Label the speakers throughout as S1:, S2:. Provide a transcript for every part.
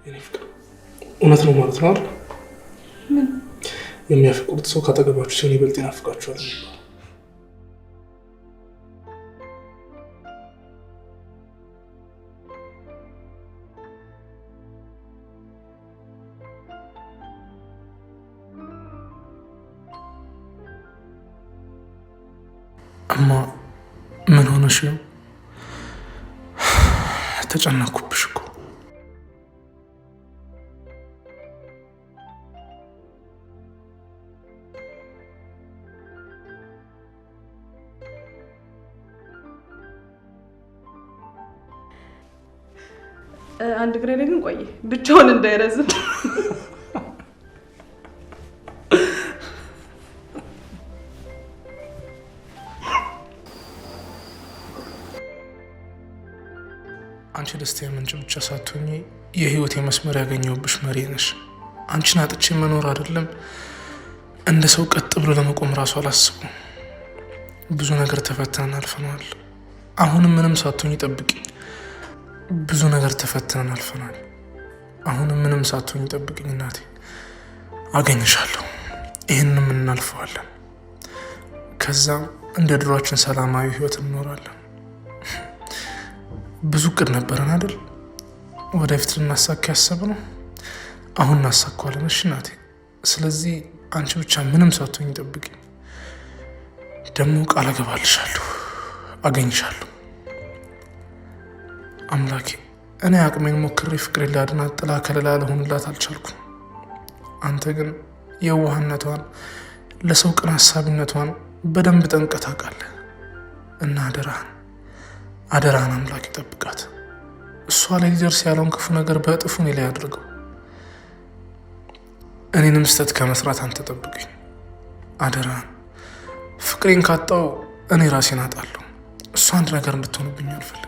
S1: እውነት ነው ማለት ነው አይደል?
S2: ምን
S1: የሚያፈቅሩት ሰው ካጠገባችሁ ሲሆን ይበልጥ ይናፍቃችኋል። እማ ምን ሆነሽ? ተጨነኩብሽ እኮ።
S2: አንድ ግሬ ግን ቆይ ብቻውን እንዳይረዝም።
S1: አንቺ ደስታዬ ምንጭ ብቻ ሳትሆኚ የህይወቴ መስመር ያገኘሁብሽ መሪ ነሽ። አንቺን አጥቼ መኖር አይደለም እንደ ሰው ቀጥ ብሎ ለመቆም ራሱ አላስብም። ብዙ ነገር ተፈትነን አልፈናል። አሁንም ምንም ሳትሆኚ ጠብቂ። ብዙ ነገር ተፈትነን አልፈናል። አሁንም ምንም ሳትሆኚ ጠብቂኝ እናቴ፣ አገኝሻለሁ። ይህንንም እናልፈዋለን። ከዛም እንደ ድሯችን ሰላማዊ ህይወት እንኖራለን። ብዙ እቅድ ነበረን አይደል? ወደፊት ልናሳካ ያሰብነው አሁን እናሳካዋለን። እሺ እናቴ፣ ስለዚህ አንቺ ብቻ ምንም ሳትሆኚ ጠብቂኝ። ደግሞ ቃል እገባልሻለሁ፣ አገኝሻለሁ። አምላኬ፣ እኔ አቅሜን ሞክሬ ፍቅሬን ላድናት ጥላ ከለላ ልሆንላት አልቻልኩም። አንተ ግን የዋህነቷን ለሰው ቅን ሀሳቢነቷን በደንብ ጠንቅቀህ ታውቃለህ። እና አደራህን አምላክ ይጠብቃት። እሷ ላይ ሊደርስ ያለውን ክፉ ነገር በእጥፉ እኔ ላይ አድርገው። እኔንም ስህተት ከመስራት አንተ ጠብቅኝ አደራህን። ፍቅሬን ካጣው እኔ ራሴን አጣለሁ። እሷ አንድ ነገር እንድትሆንብኝ አልፈልግም።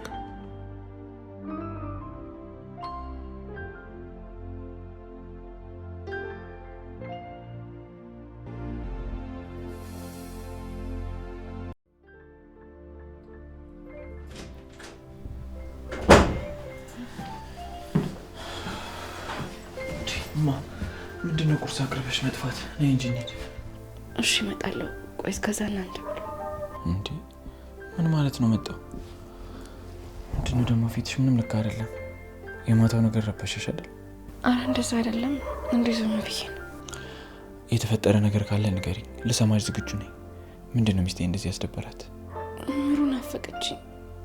S3: ምንድነው ቁርስ አቅርበሽ መጥፋት? ነይ እንጂ እንሂድ።
S2: እሺ እመጣለሁ። ቆይ እስከዛ እናንተ
S3: እንዴ ምን ማለት ነው መጣው? ምንድነው ደግሞ ፊትሽ ምንም ልክ አይደለም። የማታው ነገር ረበሸሽ አይደል?
S2: አረ እንደዛ አይደለም። እንደዚህ ነው ብዬ ነው።
S3: የተፈጠረ ነገር ካለ ንገሪኝ፣ ልሰማሽ ዝግጁ ነኝ። ምንድነው ሚስቴ እንደዚህ ያስደበራት?
S2: ምሩ ናፈቀችኝ።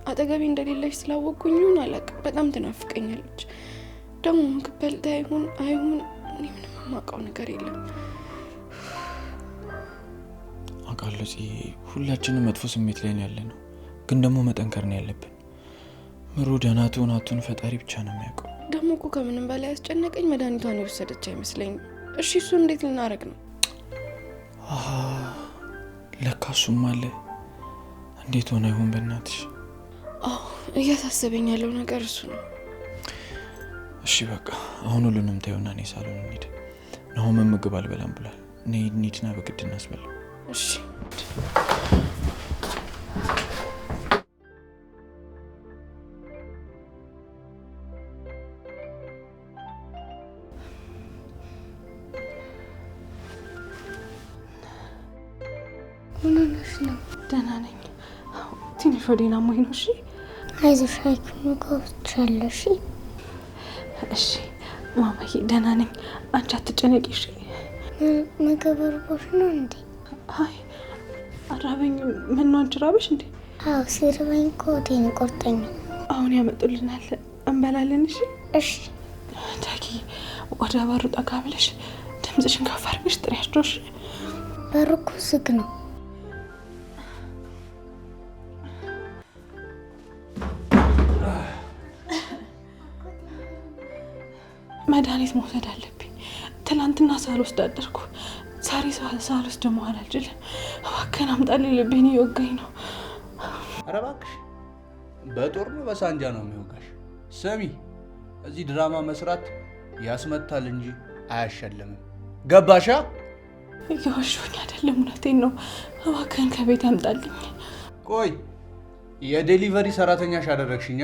S2: አጠገቤ እንደሌለች ስላወቅኩኝ ይሁን አላውቅም፣ በጣም ትናፍቀኛለች። ደግሞ ምግብ በልታ አይሁን እኔ ምንም የማውቀው ነገር የለም።
S3: አውቃለሁ ሁላችንም መጥፎ ስሜት ላይ ነው ያለነው፣ ግን ደግሞ መጠንከር ነው ያለብን። ምሩ ደህና ትሁን አትሁን ፈጣሪ ብቻ ነው የሚያውቀው።
S2: ደግሞ እኮ ከምንም በላይ ያስጨነቀኝ መድኃኒቷን የወሰደች አይመስለኝም። እሺ እሱን እንዴት ልናደርግ ነው?
S3: ለካ እሱም አለ። እንዴት ሆነ ይሆን በእናትሽ?
S2: እያሳሰበኝ ያለው ነገር እሱ ነው።
S3: እሺ በቃ አሁን ሁሉንም ታዩና እኔ ሳሎን እንሂድ። ናሆም ምግብ አልበላም ብሏል። እንሂድና በግድ እናስበላው።
S2: እሺ
S4: ምን ሆነሽ ነው?
S2: ደህና ነኝ። ትንሽ ወዲና ሞኝ ነው። እሺ
S4: አይዞሽ፣ ሐኪም ጋብቻለሁ።
S2: እሺ ማማዬ ደህና ነኝ። አንቺ አትጨነቂ። እሺ
S4: ምግብ እርቦሽ ነው እንዴ?
S2: አይ አራበኝም። ምን ነው አንቺ ራበሽ እንዴ?
S4: አዎ ሲርበኝ ሆዴን ቆርጠኛል።
S2: አሁን ያመጡልናል፣ እንበላለን። እሺ
S4: እሺ
S2: ዳጊ፣ ወደ በሩ ጠጋ ብለሽ ድምፅሽን ከፍ አድርገሽ ጥሪያቸው። እሺ
S4: በሩ እኮ ዝግ ነው።
S2: መድኃኒት መውሰድ አለብኝ። ትናንትና ሳልወስድ አደርኩ። ዛሬ ሳልወስድ ደግሞ አልችልም። እባክህን አምጣልኝ፣ ልቤን እየወጋኝ ነው።
S5: ኧረ እባክሽ፣ በጦር ነው በሳንጃ ነው የሚወጋሽ? ስሚ፣ እዚህ ድራማ መስራት ያስመታል እንጂ አያሸልምም። ገባሻ?
S2: እየዋሸሁኝ አይደለም፣ እውነቴን ነው። እባክህን ከቤት አምጣልኝ።
S5: ቆይ የዴሊቨሪ ሰራተኛሽ አደረግሽኛ?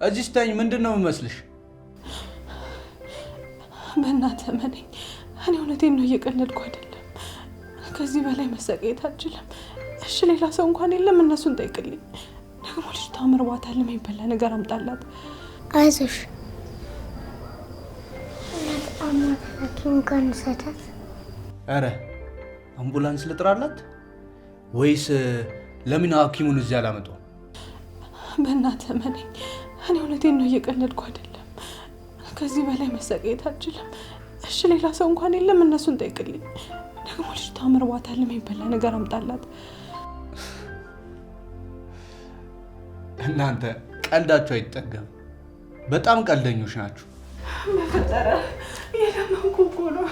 S5: እዚህ ስተኝ ምንድን ነው የምመስልሽ?
S6: በእናትህ መነኝ። እኔ እውነቴን ነው፣ እየቀለድኩ አይደለም። ከዚህ በላይ መሰቃየት አልችልም። እሺ ሌላ ሰው እንኳን የለም፣ እነሱን ጠይቅልኝ። ደግሞ ልጅቷ አምርቧታል፣ የሚበላ ነገር አምጣላት።
S4: አይዞሽ ሐኪም ጋር እንሰታት።
S5: ኧረ አምቡላንስ ልጥራላት ወይስ ለምን ሐኪሙን እዚህ አላመጣው?
S6: በእናትህ መነኝ። እኔ እውነቴን ነው፣ እየቀለድኩ አይደለም። ከዚህ በላይ መሰቃየት አልችልም። እሺ ሌላ ሰው እንኳን የለም፣ እነሱን ጠይቅልኝ። ደግሞ ልጅቷ አምርቧታል፣ የሚበላ ነገር አምጣላት።
S5: እናንተ ቀልዳችሁ አይጠገም። በጣም ቀልደኞች ናችሁ።
S6: በፈጠረ የለመንኩ እኮ ነው።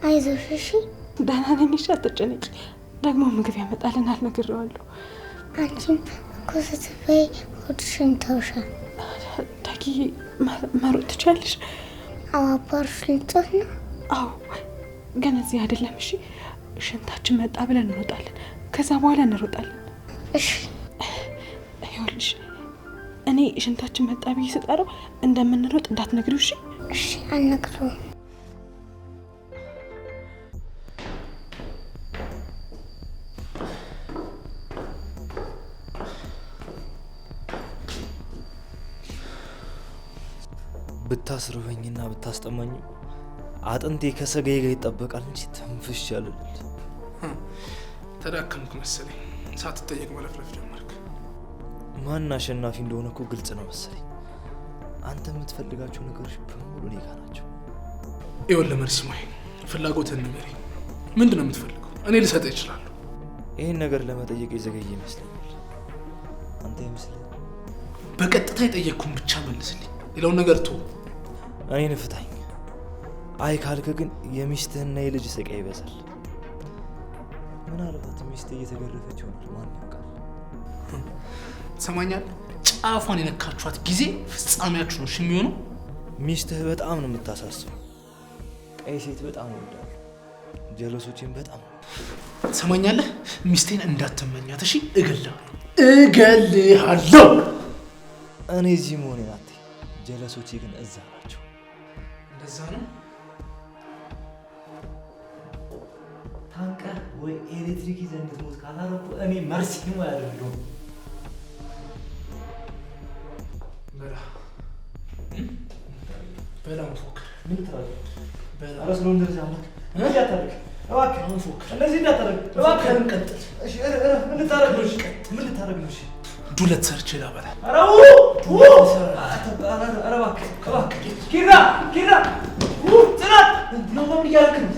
S4: አይዞሽ እሺ።
S6: ደህና ነኝ። እሺ አትጨነቂ። ደግሞ ምግብ ያመጣልናል፣ ነግሬዋለሁ።
S4: አንቺም እኮ ስትበይ ሆድሽን ተውሻል።
S6: ዳጊ መሮጥ ትችያለሽ?
S4: አዎ አባርሽ ልንጮት ነው።
S6: አዎ ግን እዚህ አይደለም። እሺ ሽንታችን መጣ ብለን እንሮጣለን። ከዛ በኋላ እንሮጣለን።
S4: እሺ
S6: ይኸውልሽ እኔ ሽንታችን መጣ ብዬ ስጠራው እንደምንሮጥ እንዳትነግሪው። እሺ
S4: እሺ አልነግረውም።
S7: ብታስርበኝና ብታስጠማኝ አጥንቴ ከሰጋዬ ጋር ይጠበቃል እንጂ ተንፍሽ ያለል።
S1: ተዳከምኩ መሰለኝ። ሳትጠየቅ መለፍለፍ ጀመርክ።
S7: ማን አሸናፊ እንደሆነ እኮ ግልጽ ነው መሰለኝ። አንተ የምትፈልጋቸው ነገሮች በሙሉ እኔ ጋር ናቸው።
S1: ይኸውልህ መርሲማይ፣ ፍላጎትህን ንገረኝ። ምንድን ነው የምትፈልገው? እኔ ልሰጥህ እችላለሁ።
S7: ይህን ነገር ለመጠየቅ የዘገየ ይመስለኛል። አንተ ይመስለኝ።
S1: በቀጥታ የጠየቅኩን ብቻ መልስልኝ፣ ሌላውን ነገር ተው።
S7: እኔን ፍታኝ። አይ ካልክ ግን የሚስትህና የልጅ ስቃይ ይበዛል። ምናልባት ሚስትህ እየተገረፈች ይሆናል፣ ማን ያውቃል?
S1: ትሰማኛለህ? ጫፏን የነካችኋት ጊዜ ፍጻሜያችሁ ነው የሚሆነው።
S7: ሚስትህ በጣም ነው የምታሳስበው። ቀይ ሴት በጣም እወዳለሁ፣ ጀለሶችን በጣም።
S1: ትሰማኛለህ? ሚስቴን እንዳትመኛት እሺ? እገልሃለሁ።
S7: እኔ እዚህ መሆኔን አትይ፣ ጀለሶቼ ግን እዛ ናቸው።
S1: እንደዛ ነው።
S7: ታንቀ ወይ ኤሌክትሪክ ይዘህ እንድትሞት ካላረኩ እኔ መርሲ ነው ያደርገው።
S1: በላ ፎክር።
S7: ምን ትላለህ? ኧረ ስለሆነ እንደዚህ አምላክ እንዳታደርግ እባክህ። አሁን ፎክር፣ እንደዚህ እንዳታደርግ እባክህ። እንቀጥል። እሺ ምን ልታደርግ ነው? ምን ልታደርግ ነው? እሺ
S1: ዱለት ሰርቼ ላበላ።
S7: ኧረ እባክህ እባክህ። ኪራ ጽናት ነው ምን እያደረክ ነው?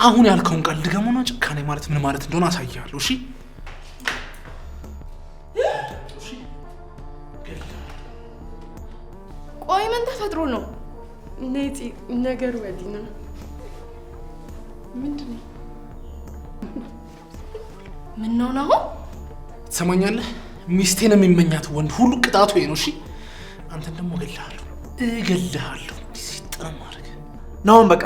S1: አሁን ያልከውን ቃል ድገሙና ጭካኔ ማለት ምን ማለት እንደሆነ አሳያለሁ። እሺ
S2: ቆይ ምን ተፈጥሮ ነው? ነፂ ነገር ወዲህ ነው። ምንድነው? ምን ነው ነው?
S1: ትሰማኛለህ? ሚስቴን የሚመኛት ወንድ ሁሉ ቅጣቱ ይሄ ነው። እሺ አንተን ደግሞ እገልሃለሁ። ሲጥራ ማድረግ
S3: ነው። በቃ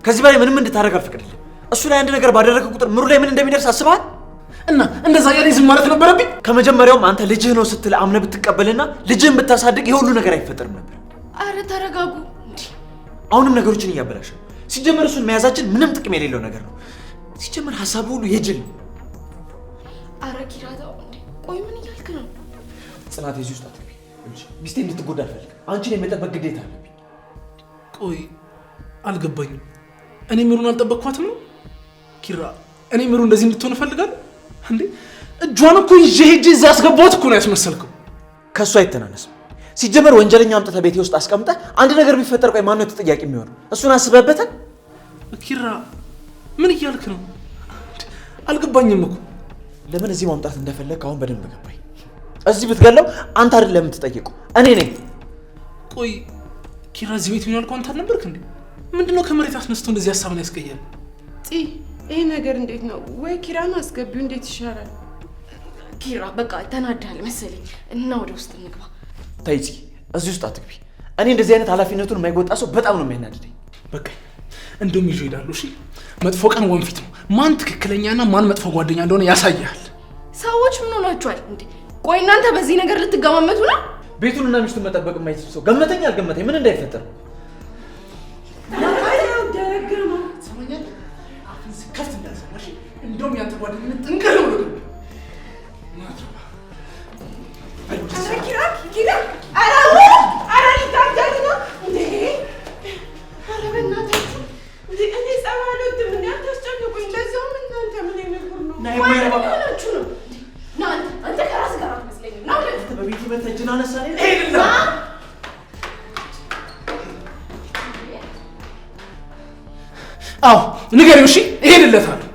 S3: ከዚህ በላይ ምንም እንድታረግ አልፈቅድልህም። እሱ ላይ አንድ ነገር ባደረገ ቁጥር ምሩ ላይ ምን እንደሚደርስ አስበሃል?
S1: እና እንደዛ ያለ ዝም ማለት ነበረብኝ?
S3: ከመጀመሪያውም አንተ ልጅህ ነው ስትል አምነህ ብትቀበልና ልጅህን ብታሳድግ ይሄ ሁሉ ነገር አይፈጠርም ነበር።
S2: አረ ተረጋጉ።
S3: አሁንም ነገሮችን እያበላሽ ነው። ሲጀመር እሱን መያዛችን ምንም ጥቅም የሌለው ነገር ነው። ሲጀመር ሀሳቡ ሁሉ የጅል ነው።
S2: አረ ኪራታው እንዴ! ቆይ ምን እያልክ ነው?
S3: ጽናት እዚህ ውስጥ አትገቢ። ሚስቴ እንድትጎዳ አልፈልግም። አንቺን የመጠበቅ ግዴታ አለብኝ።
S1: ቆይ አልገባኝም። እኔ ምሩን አልጠበቅኳትም ነው? ኪራ እኔ ምሩ እንደዚህ እንድትሆን እፈልጋለሁ እንዴ? እጇን እኮ ይዤ ሄጄ እዛ አስገባሁት እኮ ነው ያስመሰልከው።
S3: ከእሱ አይተናነስም። ሲጀመር ወንጀለኛ አምጥተህ ቤቴ ውስጥ አስቀምጠህ አንድ ነገር ቢፈጠር ቆይ ማን ነው ተጠያቂ የሚሆነው? እሱን አስበህበታል?
S1: ኪራ ምን እያልክ ነው? አልገባኝም እኮ።
S3: ለምን እዚህ ማምጣት እንደፈለግ አሁን በደንብ ገባኝ። እዚህ ብትገለው አንተ አይደለም የምትጠየቀው፣ እኔ ነኝ።
S1: ቆይ ኪራ እዚህ ቤት ምን ያልከው አንተ አልነበርክ እንዴ? ምንድነው ከመሬት አስነስቶ እንደዚህ ሀሳብን ያስቀየረ?
S2: ይሄ ነገር እንዴት ነው? ወይ ኪራን አስገቢው፣ እንዴት ይሻላል? ኪራ በቃ ተናዳል መሰለኝ እና ወደ ውስጥ እንግባ።
S3: ተይ እዚህ ውስጥ አትግቢ። እኔ እንደዚህ አይነት ኃላፊነቱን የማይወጣ ሰው በጣም ነው የሚያናድደኝ።
S1: በቃ እንደውም ይዤ እሄዳለሁ። እሺ መጥፎ ቀን ወንፊት ነው። ማን ትክክለኛና ማን መጥፎ ጓደኛ እንደሆነ ያሳያል።
S2: ሰዎች ምን ሆናችኋል እንዴ? ቆይ እናንተ በዚህ ነገር ልትገማመቱ ነው?
S3: ቤቱንና ሚስቱን መጠበቅ የማይችል ሰው ገመተኝ አልገመተኝ ምን እንዳይፈጠር
S1: እንደውም ያንተ ጓደኝነት ጥንቅር ነው። አዎ ንገሪው። እሺ እሄድለታለሁ።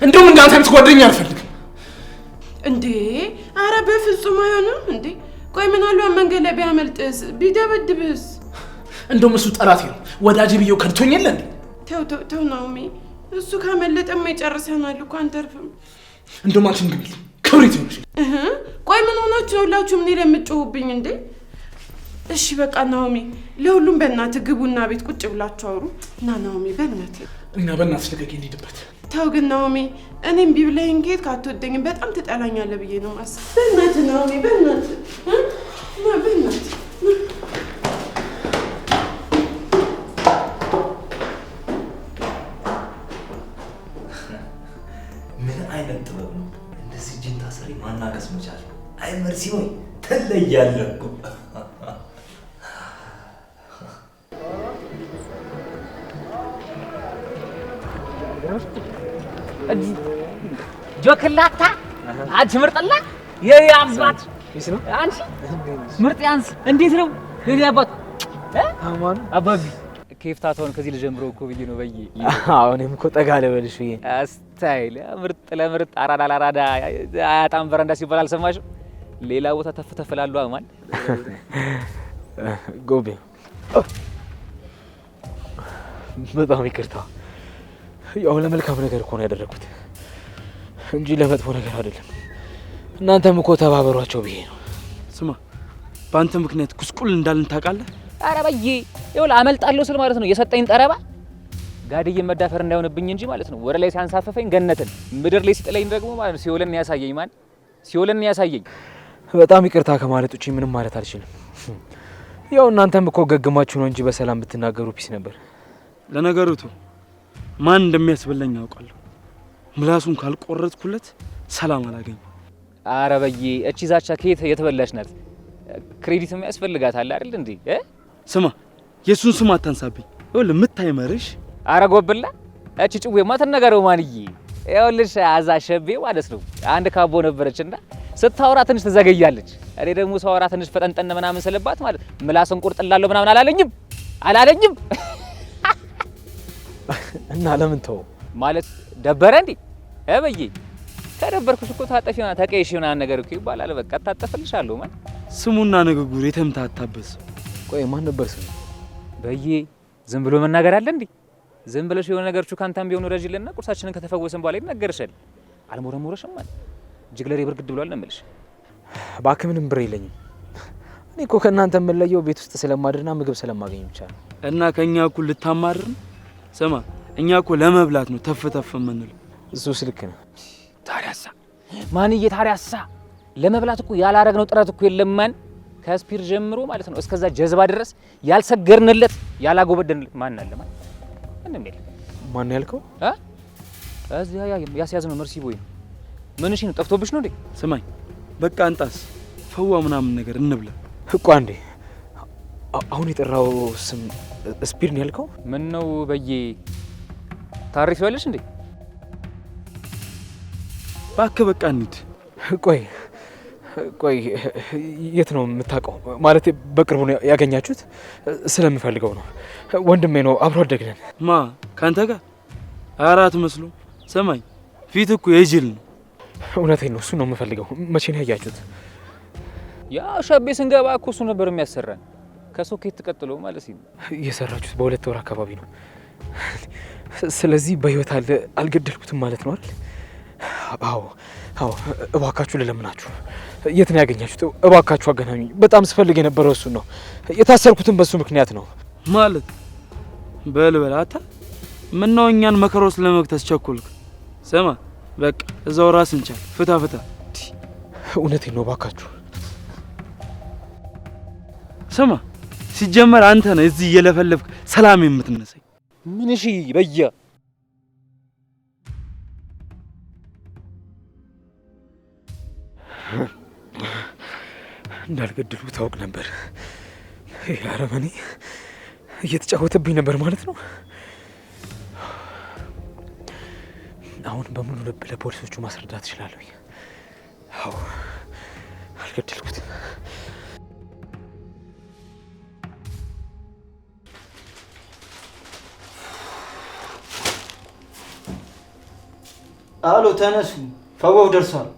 S1: እንደውም እንዳንተ አይነት ጓደኛ አልፈልግም።
S6: እንዴ አረ በፍጹም አይሆንም። እንዴ ቆይ ምን አለው መንገድ ላይ ቢያመልጥስ ቢደበድብስ?
S1: እንደውም እሱ ጠላቴ ነው። ወዳጅ ብዬው ከድቶኝ የለ እንዴ?
S6: ተው ናኦሚ፣ እሱ ካመለጠማ ይጨርሰናል እኮ አንተርፍም።
S1: እንደውም አንቺን ግቢል ክብሪት ይሆንሽ።
S6: ቆይ ምን ሆናችሁ ነው ሁላችሁም እኔ ላይ የምትጮሁብኝ እንዴ? እሺ በቃ ናኦሚ፣ ለሁሉም በእናትህ ግቡና ቤት ቁጭ ብላችሁ አውሩ። እና ናኦሚ በእናትህ
S1: እና በእናትሽ ልቀቂ እንሂድበት።
S6: ተው ግን ናኦሚ፣ እኔም ቢብላይን ጌት ካትወደኝ በጣም ትጠላኛለህ ብዬ ነው ማሰብ። በእናትህ ናኦሚ፣ በእናትህ ና በእናትህ
S8: ምን አይነት ጥበብ ነው እንደዚህ እጅን ታስሪ ማናቀስ መቻል። አይ መርሲ ሆይ ትለያለህ እኮ።
S9: ጆክላታ አንቺ ምርጥላ የያምባት አንቺ ምርጥ ያንስ እንዴት ነው የያባት
S10: አማን
S9: አባቢ ኬፍታታውን ከዚህ ልጀምረው እኮ ብዬ ነው በይ።
S10: አዎ እኔም እኮ ጠጋ ልበልሽ ብዬ
S9: ስታይል ምርጥ ለምርጥ አራዳ ለአራዳ አያጣም በረንዳ ሲባል አልሰማሽም? ሌላ ቦታ ተፍተፈላሉ አማን
S10: ጎቤ በጣም ይቅርታ። ያው ለመልካም ነገር እኮ ነው ያደረኩት እንጂ ለመጥፎ ነገር አይደለም። እናንተም እኮ ተባበሯቸው ብዬ ነው።
S3: ስማ በአንተ ምክንያት ጉስቁል እንዳልን ታውቃለህ?
S9: ኧረ በይ ይኸውልህ አመልጣለሁ ስል ማለት ነው የሰጠኝ ጠረባ ጋድዬ መዳፈር እንዳይሆንብኝ እንጂ ማለት ነው። ወደ ላይ ሲያንሳፈፈኝ ገነትን ምድር ላይ ሲጥለኝ ደግሞ ማለት ነው ሲኦልን ያሳየኝ ማን ሲኦልን ያሳየኝ።
S10: በጣም ይቅርታ ከማለት ውጪ ምንም ማለት አልችልም። ያው እናንተም እኮ ገግማችሁ ነው እንጂ በሰላም ብትናገሩ ፒስ ነበር።
S3: ለነገሩ ማን እንደሚያስበላኝ አውቃለሁ። ምላሱን ካልቆረጥኩለት ሰላም አላገኝም።
S9: ኧረ በይ እቺ ዛቻ ከየት የተበላሽ ናት? ክሬዲትም ያስፈልጋታል አይደል እንዴ?
S3: ስማ የሱን ስም አታንሳብኝ። ይኸውልህ የምታይመርሽ
S9: ኧረ ጎብላ እቺ ጭዌማ ትነገረው ማንዬ። ይኸውልሽ አዛሸቤ ማለት ነው አንድ ካቦ ነበረችና ስታወራ ትንሽ ትዘገያለች። እኔ ደግሞ ሳወራ ትንሽ ፈጠንጠን ምናምን ስለባት ማለት ምላስን ቁርጥላለሁ ምናምን አላለኝም
S10: እና ለምን ተው
S9: ማለት ደበረ እንዴ? በይ ከደበርኩሽ እኮ ታጠፊና ተቀይሽ የሆነ ነገር እኮ ይባላል። በቃ ታጠፈልሻለሁ ማለት
S3: ስሙና ንግግሩ የተምታታበት።
S10: ቆይ ማን ነበር ስሙ?
S9: በይ ዝም ብሎ መናገር አለ እንዴ? ዝም ብለሽ የሆነ ነገር ካንታም ቢሆን ረጅልና ቁርሳችንን ከተፈወሰን በኋላ ይነገርሻል። አልሞረሞረሽም ማለት ጅግለሬ ብርግድ ብሏል ነው የምልሽ።
S10: እባክህ ምንም ብር የለኝም። እኔ እኮ ከእናንተ የምለየው ቤት ውስጥ ስለማድርና ምግብ ስለማገኝ ብቻ ነው።
S3: እና ከኛ እኩል ልታማርር? ስማ እኛ እኮ ለመብላት ነው ተፍ የምንለው።
S10: እሱ ስልክ ነው።
S9: ታዲያሳ ማንዬ ታዲያሳ ለመብላት እኮ ያላረግነው ጥረት እኮ የለም። ማን ከስፒር ጀምሮ ማለት ነው እስከዛ ጀዝባ ድረስ ያልሰገርንለት ያላጎበደንለት ማን አለ? ማን ምንም የለም።
S10: ማን ያልከው?
S9: እዚያ ያስያዝነው መርሲ ቦይ ነው። ምንሽ ነው ጠፍቶብሽ ነው እንዴ?
S3: ስማኝ በቃ አንጣስ ፈዋ ምናምን ነገር እንብላ
S10: እኮ አንዴ። አሁን የጠራው ስም ስፒር ነው ያልከው?
S9: ምን ነው በዬ ታሪፊዋለሽ እንዴ?
S3: እባክህ በቃ እንሂድ።
S10: ቆይ የት ነው የምታውቀው? ማለት በቅርቡ ነው ያገኛችሁት? ስለምፈልገው ነው። ወንድሜ ነው፣ አብሮ አደግነን።
S3: ማ ካንተ ጋር አራት መስሎ። ሰማኝ ፊት እኮ የጅል ነው።
S10: እውነቴን ነው፣ እሱ ነው የምፈልገው። መቼ ነው ያያችሁት?
S9: ያ ሸቤ ስንገባ እኮ እሱ ነበር የሚያሰራን ከሶኬት ተቀጥሎ ማለት ነው።
S10: የሰራችሁት በ2 ወር አካባቢ ነው። ስለዚህ በህይወት አልገደልኩትም ማለት ነው አይደል? አዎ አዎ እባካችሁ ልለምናችሁ፣ የት ነው ያገኛችሁት? እባካችሁ አገናኙኝ። በጣም ስፈልግ የነበረው እሱ ነው። የታሰርኩትን በሱ ምክንያት ነው።
S3: ማለት በልበላታ ምን ነው እኛን መከሮስ ለመግተስ ቸኩልክ? ስማ በቃ እዛው ራስን ቻል። ፍታ።
S10: እውነቴን ነው እባካችሁ።
S3: ስማ ሲጀመር አንተ ነህ እዚህ እየለፈለፍክ ሰላም የምትነሳኝ።
S10: ምን እሺ በያ እንዳልገድሉ ታውቅ ነበር። ያረመኔ እየተጫወተብኝ ነበር ማለት ነው። አሁን በሙሉ ልብ ለፖሊሶቹ ማስረዳት እችላለሁ። አዎ አልገደልኩትም።
S7: አሎ ተነሱ፣ ፈዋው ደርሷል።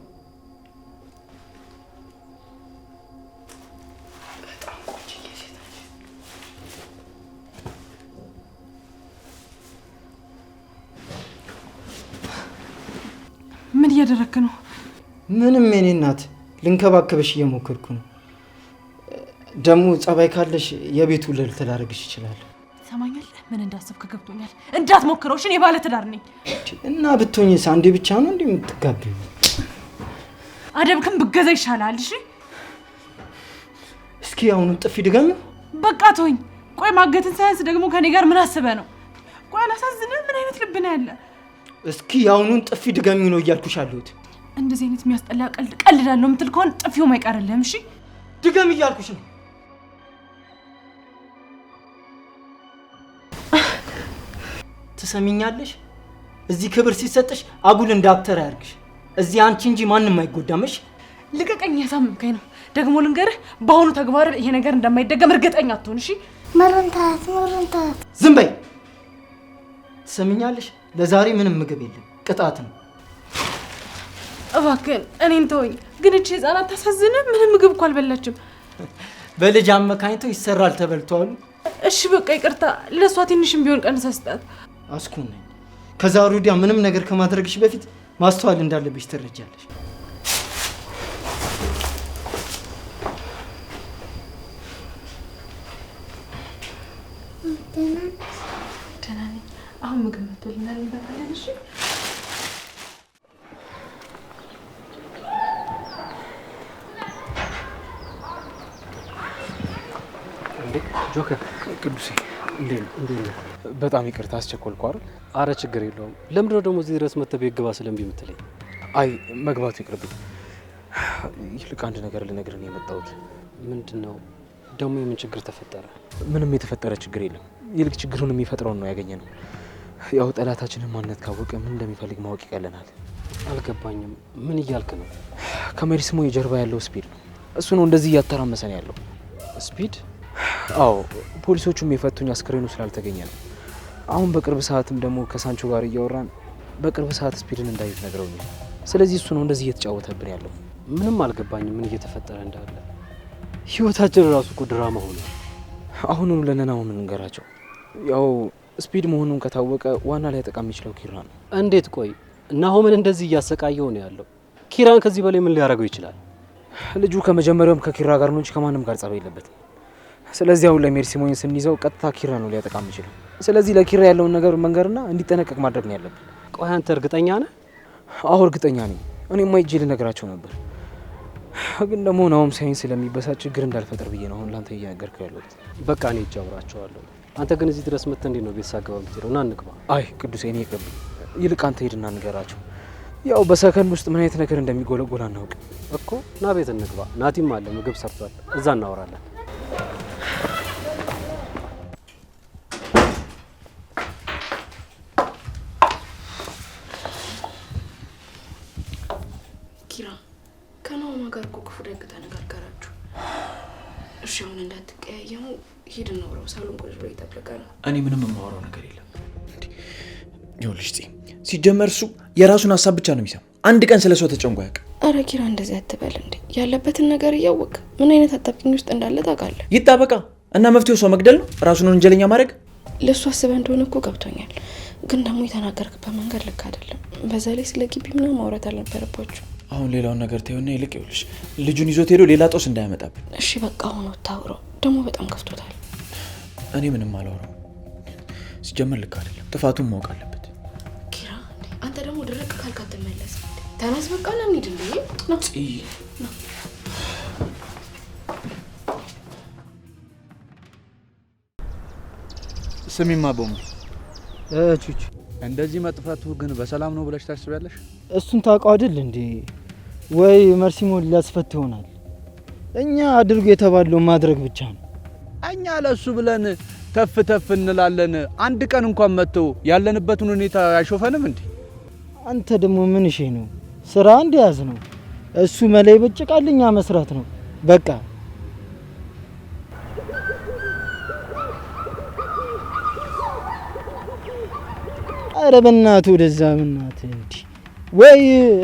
S6: ምን እያደረክ ነው?
S7: ምንም የኔ እናት፣ ልንከባከብሽ እየሞከርኩ ነው። ደግሞ ጸባይ ካለሽ የቤቱ ልዕልት ላደርግሽ ይችላል።
S6: ሰማኛል። ምን እንዳሰብክ ገብቶኛል። እንዳትሞክረው። እሺ እኔ ባለ ትዳር ነኝ።
S7: እና ብትሆኝስ አንዴ ብቻ ነው እንዴ የምትጋቢው?
S6: አደብክም ብገዛ ይሻላል። እሺ
S7: እስኪ አሁንም ጥፊ ድገም።
S6: በቃ ተወኝ። ቆይ ማገትን ሳያንስ ደግሞ ከኔ ጋር ምን አስበህ ነው? ቆይ አላሳዝንም? ምን አይነት ልብ ነው ያለ?
S7: እስኪ አሁኑን ጥፊ ድገሚ ነው እያልኩሽ አለሁት።
S6: እንደዚህ አይነት የሚያስጠላ ቀልድ ቀልዳለሁ የምትል ከሆነ ጥፊውም አይቀርልህም። እሺ
S7: ድገሚ እያልኩሽ ነው። ትሰሚኛለሽ? እዚህ ክብር ሲሰጥሽ አጉል እንዳክተር ያርግሽ። እዚህ አንቺ እንጂ ማንም አይጎዳምሽ።
S6: ልቀቀኝ። ያሳምምከኝ ነው። ደግሞ ልንገርህ፣ በአሁኑ ተግባር ይሄ ነገር እንደማይደገም እርግጠኛ አትሆን። እሺ
S4: መረንታት
S7: ዝም በይ። ትሰሚኛለሽ? ለዛሬ ምንም ምግብ የለም፣ ቅጣት ነው።
S6: እባክህን እኔን ተወኝ። ግን እቺ ህፃን አታሳዝንም? ምንም ምግብ እኮ አልበላችም።
S7: በልጅ አመካኝተው ይሰራል ተበልቷል።
S6: እሺ በቃ ይቅርታ። ለእሷ ትንሽም ቢሆን ቀንሳ ስጣት።
S7: አስኩነኝ። ከዛ ወዲያ ምንም ነገር ከማድረግሽ በፊት ማስተዋል እንዳለብሽ ትረጃለሽ።
S6: ደህና ነኝ። አሁን ምግብ መጥቶልናል፣ እንበላለን። እሺ
S10: ጆከር ቅዱሴ እንዴት ነው? በጣም ይቅርታ አስቸኮልኩ አይደል?
S11: አረ ችግር የለውም። ለምንድነው ደግሞ እዚህ ድረስ መጥተህ ቤት ግባ ስለምቢ የምትለኝ?
S10: አይ መግባቱ ይቅርብኝ። ይልቅ አንድ ነገር ልነግርህ ነው የመጣሁት።
S11: ምንድነው ደግሞ? የምን ችግር ተፈጠረ?
S10: ምንም የተፈጠረ ችግር የለም። ይልቅ ችግሩን የሚፈጥረውን ነው ያገኘነው። ያው ጠላታችንን ማንነት ካወቀ ምን እንደሚፈልግ ማወቅ ይቀለናል።
S11: አልገባኝም። ምን እያልክ ነው?
S10: ከሜሪስሞ የጀርባ ያለው ስፒድ ነው። እሱ ነው እንደዚህ እያተራመሰን ያለው።
S11: ስፒድ?
S10: አዎ ፖሊሶቹም የፈቱኝ አስክሬኑ ስላልተገኘ ነው። አሁን በቅርብ ሰዓትም ደግሞ ከሳንቾ ጋር እያወራን በቅርብ ሰዓት ስፒድን እንዳዩት ነግረውኛል። ስለዚህ እሱ ነው እንደዚህ እየተጫወተብን ያለው።
S11: ምንም አልገባኝም ምን እየተፈጠረ እንዳለ። ህይወታችን ራሱ እኮ ድራማ ሆነ።
S10: አሁኑኑ ለነናሁን እንገራቸው። ያው ስፒድ መሆኑን ከታወቀ ዋና ላይ ጠቃሚ የሚችለው ኪራ ነው።
S11: እንዴት? ቆይ ናሆምን እንደዚህ እያሰቃየው ነው ያለው። ኪራን ከዚህ በላይ ምን ሊያደርገው ይችላል?
S10: ልጁ ከመጀመሪያውም ከኪራ ጋር ነው እንጂ ከማንም ጋር ጸብ የለበትም። ስለዚህ አሁን ለሜርሲሞን ስንይዘው ቀጥታ ኪራ ነው ሊያጠቃ የሚችለው። ስለዚህ ለኪራ ያለውን ነገር መንገርና እንዲጠነቀቅ ማድረግ ነው ያለብን።
S11: ቆይ አንተ እርግጠኛ ነህ?
S10: አዎ እርግጠኛ ነኝ። እኔማ ሂጄ ልነግራቸው ነበር፣ ግን ደግሞ ናሆም ሳይንስ ስለሚበሳጭ ችግር እንዳልፈጠር ብዬ ነው አሁን ላንተ እየነገርኩ ያለሁት።
S11: በቃ እኔ ሂጄ አውራቸዋለሁ። አንተ ግን እዚህ ድረስ መጥተህ እንዴት ነው ቤት ሳገባ የምትሄደው? ና እንግባ።
S10: አይ ቅዱሴ እኔ ይቅርብኝ። ይልቅ አንተ ሂድና ንገራቸው። ያው በሰከንድ ውስጥ ምን አይነት ነገር እንደሚጎለጎል አናውቅ
S11: እኮ። ና ቤት እንግባ። ናቲም አለ ምግብ ሰርቷል፣ እዛ እናወራለን።
S2: ኪራ ከናሆም ጋር እኮ ክፉ ደግ ተነጋገራችሁ። እሺ አሁን እንዳትቀያየሙ ሂድ እናውራው። ሳሎን ቁጭ ብሎ ይጠብቃል።
S3: እኔ ምንም የማወራው ነገር የለም።
S12: ይኸውልሽ ሲጀመር እሱ የራሱን ሀሳብ ብቻ ነው የሚሰማው። አንድ ቀን ስለሷ ተጨንቆ ያውቅ?
S2: አረ ኪራ እንደዚህ አትበል እንዴ። ያለበትን ነገር እያወቅ ምን አይነት አጣብቂኝ ውስጥ እንዳለ ታውቃለህ።
S12: ይጣበቃ እና መፍትሄው ሰው መግደል ነው፣ ራሱን ወንጀለኛ ማድረግ።
S2: ለሱ አስበህ እንደሆነ እኮ ገብቶኛል፣ ግን ደግሞ የተናገርክበት መንገድ ልክ አይደለም። በዛ ላይ ስለ ግቢ ምናምን ማውራት አልነበረባችሁ።
S12: አሁን ሌላውን ነገር ተይውና ይልቅ ይኸውልሽ ልጁን ይዞት ሄዶ ሌላ ጦስ እንዳያመጣብን።
S2: እሺ በቃ አሁን ወጣውረው ደግሞ በጣም ከፍቶታል።
S12: እኔ ምንም አላወራም። ሲጀመር ልክ አይደለም፣ ጥፋቱን ማወቅ አለበት።
S2: ኪራ አንተ ደግሞ ድርቅ ካልክ አትመለስ። ተነስ በቃ ና እንሂድ። እንዴ ነው
S5: ስሚማ ቦምብ
S11: ቹቹ
S5: እንደዚህ መጥፋቱ ግን በሰላም ነው ብለሽ ታስቢያለሽ?
S11: እሱን ታውቀው አይደል እንዴ? ወይ መርሲሞን ሊያስፈት ይሆናል። እኛ አድርጎ የተባለው ማድረግ ብቻ ነው።
S5: እኛ ለሱ ብለን ተፍ ተፍ እንላለን። አንድ ቀን እንኳን መጥቶ ያለንበትን ሁኔታ አይሾፈንም እንዴ?
S11: አንተ ደግሞ ምን እሺ ነው ስራ እንዲያዝ ነው። እሱ መለይ በጭቃል፣ እኛ መስራት ነው በቃ። አረ በእናትህ ወደዛ በእናትህ እንዴ! ወይ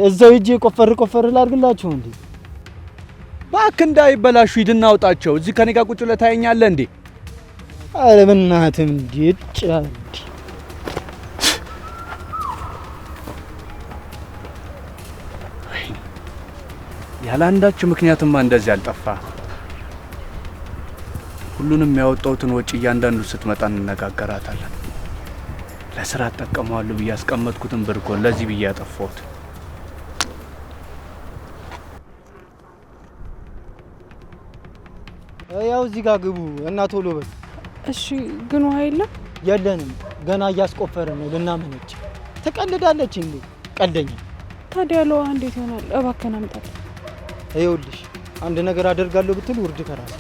S11: እዛው ሂጅ ቆፈር ላድርግላችሁ እንዴ?
S5: እባክህ እንዳይበላሹ ሂድና አውጣቸው። እዚህ ከኔ ጋር ቁጭ ብለህ ታየኛለህ እንዴ?
S11: አረ በእናትህ እንዴ ጫል
S5: ያለ አንዳች ምክንያትማ እንደዚህ አልጠፋ። ሁሉንም ያወጣሁትን ወጪ እያንዳንዱ ስትመጣ እንነጋገራታለን። ለስራ ተጠቀመዋለሁ ብዬ ያስቀመጥኩትን ብር እኮ ለዚህ ብዬ ያጠፋሁት።
S11: ያው እዚህ ጋር ግቡ እና ቶሎ በል።
S6: እሺ ግን ውሃ የለም?
S11: የለንም፣ ገና እያስቆፈርን ነው ልናመነጭ። ትቀልዳለች እንዴ? ቀልደኛ።
S6: ታዲያ ለውሃ እንዴት ይሆናል? እባክህን አምጣልኝ።
S11: ይኸውልሽ አንድ ነገር አደርጋለሁ ብትል ውርድ ከራስ።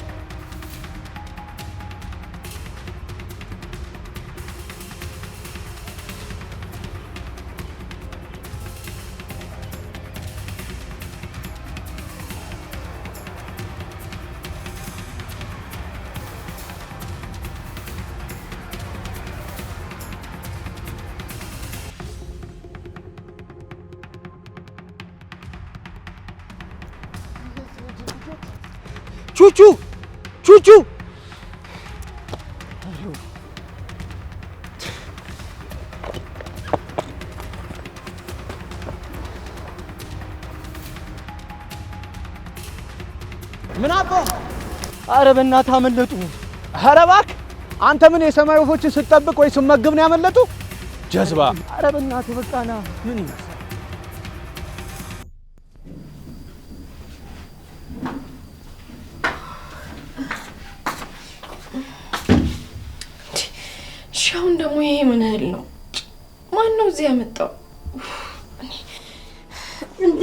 S11: ቹቹ
S5: ምን አባ?
S11: አረ በእናትህ አመለጡ።
S5: ኧረ እባክህ አንተ ምን የሰማይ ወፎችን ስትጠብቅ ወይ ስትመግብ ነው ያመለጡ? ጀዝባ።
S11: አረ በእናትህ በቃ ና። ምን ይመስል
S2: አሁን ደግሞ ይሄ ምን እህል ነው? ማን ነው እዚህ ያመጣው?
S6: እንዴ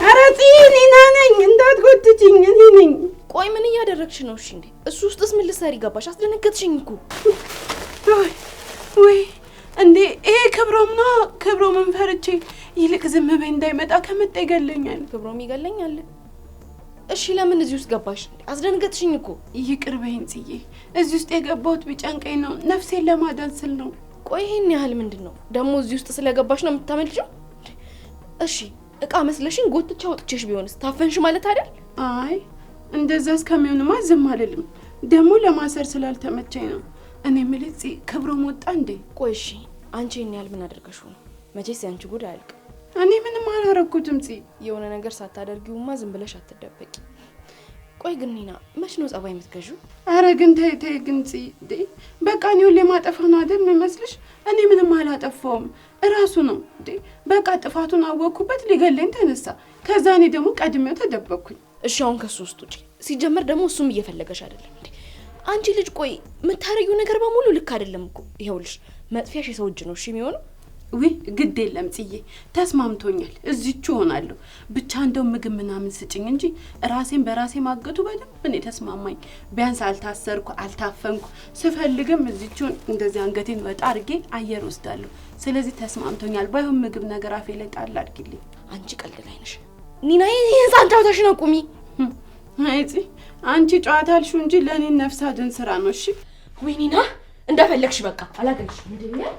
S6: ኧረ ጤና ነኝ እንዳትጎትችኝ። እኔ ነኝ።
S2: ቆይ ምን እያደረግሽ ነው? እሺ እንዴ እሱ ውስጥስ ምን ልትሰሪ ገባሽ? አስደነገጥሽኝ እኮ።
S6: ወይ እንዴ ይሄ ክብሮምን ፈርቼ ይልቅ ዝም በይ እንዳይመጣ ከመጣ ይገለኛል።
S2: ክብሮም ይገለኛል? እሺ ለምን እዚህ ውስጥ ገባሽ? አስደነገጥሽኝ እኮ።
S6: ይቅር በይኝ ጽዬ፣ እዚህ ውስጥ የገባሁት ቢጨንቀኝ ነው፣ ነፍሴን ለማዳን ስል ነው።
S2: ቆይ ይሄን ያህል ምንድነው ደግሞ? እዚህ ውስጥ ስለገባሽ ነው የምታመልጪው? እሺ እቃ መስለሽኝ ጎትቻ ወጥቼሽ ቢሆንስ ታፈንሽ ማለት አይደል?
S6: አይ እንደዛ እስከሚሆንማ ዝም አልልም። ደግሞ ለማሰር ስላልተመቸኝ ነው። እኔ ምልጽ ክብሮም ወጣ እንዴ?
S2: ቆይ እሺ አንቺ ይሄን ያህል ምን አደረገሽው ነው? መቼስ ያንቺ ጉድ አያልቅ።
S6: እኔ ምንም አላረኩትም ጽ
S2: የሆነ ነገር ሳታደርጊውማ ዝም ብለሽ አትደበቂ። ቆይ ግን ኒና መች ነው ጸባይ የምትገዢው?
S6: አረ ግን ተይ ግን ጽ በቃ እኔ ሁሌ ማጠፋ ነው አይደል የሚመስልሽ? እኔ ምንም አላጠፋውም፣ እራሱ ነው እንዴ። በቃ ጥፋቱን አወኩበት፣ ሊገለኝ ተነሳ። ከዛ እኔ ደግሞ ቀድሜው ተደበቅኩኝ።
S2: እሺ አሁን ከሱ ውስጥ ውጪ። ሲጀመር ደግሞ እሱም እየፈለገሽ አይደለም እንዴ? አንቺ ልጅ ቆይ የምታረጊው ነገር በሙሉ ልክ አይደለም እኮ። ይኸውልሽ መጥፊያሽ የሰው እጅ ነው እሺ የሚሆነው።
S6: ወይ ግድ የለም ጽዬ፣ ተስማምቶኛል። እዚቹ ሆናለሁ። ብቻ እንደው ምግብ ምናምን ስጭኝ እንጂ ራሴን በራሴ ማገቱ በደንብ እኔ ተስማማኝ። ቢያንስ አልታሰርኩ አልታፈንኩ። ስፈልግም እዚቹ እንደዚህ አንገቴን ወጣ አድርጌ አየር ወስዳለሁ። ስለዚህ ተስማምቶኛል። ባይሆን ምግብ ነገር አፌ ላይ ጣል አድርጊልኝ።
S2: አንቺ ቀልድ ላይ ነሽ ኒና። ይሄን ሳንታውታሽ ነው ቁሚ።
S6: አይ ጽ አንቺ ጨዋታ አልሽው እንጂ ለኔ ነፍስ አድን ስራ ነው። እሺ
S2: ወይ ኒና እንደፈለግሽ በቃ አላገልሽ። ምንድነው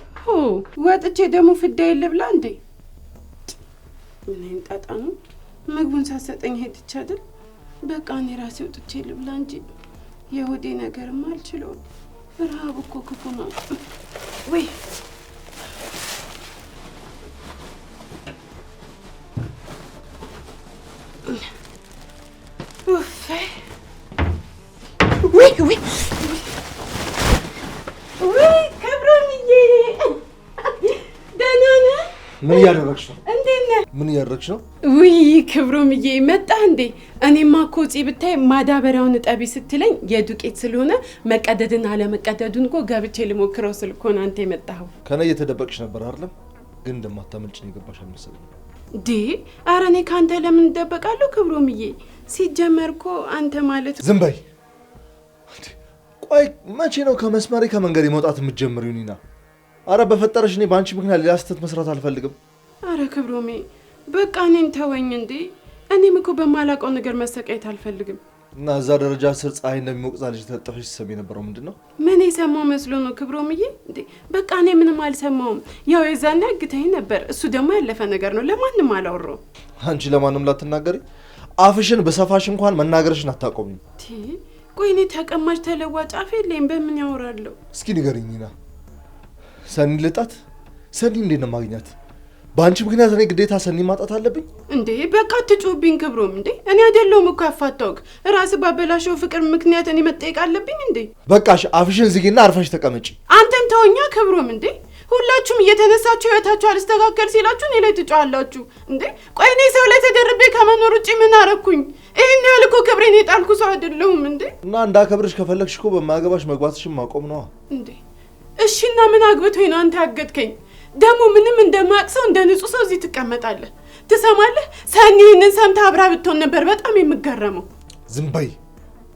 S6: ወጥቼ ደግሞ ፍዳይ ልብላ እንዴ? ምን እንጣጣ ነው? ምግቡን ሳሰጠኝ ሄድች አይደል? በቃ እኔ ራሴ ወጥቼ ልብላ እንጂ የሆዴ ነገርማ አልችለውም። ረሃብ እኮ ክፉ ነው። ወይ
S13: ምን እያደረግሽ ነው?
S6: እንዴት ነህ?
S13: ምን እያደረግሽ ነው?
S6: ውይ ክብሮምዬ መጣህ እንዴ? እኔማ እኮ እዚህ ብታይ ማዳበሪያውን እጠቢ ስትለኝ የዱቄት ስለሆነ መቀደድና አለመቀደዱን እኮ ገብቼ ልሞክረው ስል እኮ ነው አንተ የመጣኸው።
S13: ከእኔ እየተደበቅሽ ነበር አይደለም? ግን እንደማታመልጭኝ የገባሽ አልመሰለኝም።
S6: ዴ ኧረ እኔ ከአንተ ለምን እደበቃለሁ ክብሮምዬ? ሲጀመር እኮ አንተ ማለት
S13: ዝም በይ። ቆይ መቼ ነው ከመስመሬ ከመንገድ መውጣት የምትጀምሪው ኒና? አረ በፈጠረሽ እኔ በአንቺ ምክንያት ሌላ ስህተት መስራት አልፈልግም።
S6: አረ ክብሮሜ በቃ እኔን ተወኝ እንዴ። እኔም እኮ በማላውቀው ነገር መሰቃየት አልፈልግም።
S13: እና እዛ ደረጃ ስር ፀሐይ እንደሚሞቅ ጻ ልጅ ተጠፈሽ ሲሰሚ የነበረው ምንድን ነው?
S6: ምን የሰማው መስሎ ነው ክብሮምዬ? እንዴ በቃ እኔ ምንም አልሰማውም። ያው የዛኔ አግተኸኝ ነበር። እሱ ደግሞ ያለፈ ነገር ነው፣ ለማንም አላወራው።
S13: አንቺ ለማንም ላትናገሪ? አፍሽን በሰፋሽ እንኳን መናገርሽን አታቆሚም።
S6: ቆይ እኔ ተቀማጭ ተለዋጭ አፍ የለኝም፣ በምን ያወራለሁ?
S13: እስኪ ንገሪኝ ኒና። ሰኒ ልጣት? ሰኒ እንዴት ነው ማግኛት? በአንቺ ምክንያት እኔ ግዴታ ሰኒ ማጣት አለብኝ
S6: እንዴ? በቃ አትጩህብኝ ክብሮም። እንዴ እኔ አይደለሁም እኮ ያፋታውክ፣ ራስ ባበላሸው ፍቅር ምክንያት እኔ መጠየቅ አለብኝ እንዴ?
S13: በቃሽ፣ አፍሽን ዝጊና አርፈሽ ተቀመጪ።
S6: አንተም ተወኛ ክብሮም። እንዴ ሁላችሁም እየተነሳችሁ ህይወታችሁ አልስተካከል ሲላችሁ እኔ ላይ ትጫዋላችሁ እንዴ? ቆይ እኔ ሰው ላይ ተደርቤ ከመኖር ውጪ ምን አረኩኝ? ይሄን ያህል እኮ ክብሬን የጣልኩ ሰው አይደለሁም እንዴ?
S13: እና እንዳከብርሽ ከፈለግሽ እኮ በማገባሽ መግባትሽን ማቆም ነዋ
S6: እንዴ። እሺና ምን አግብቶኝ ነው አንተ ያገድከኝ? ደግሞ ምንም እንደማቅሰው እንደ ንጹህ ሰው እዚህ ትቀመጣለህ? ትሰማለህ? ሰኒ ይህንን ሰምታ አብራ ብትሆን ነበር በጣም የምገረመው።
S13: ዝም በይ።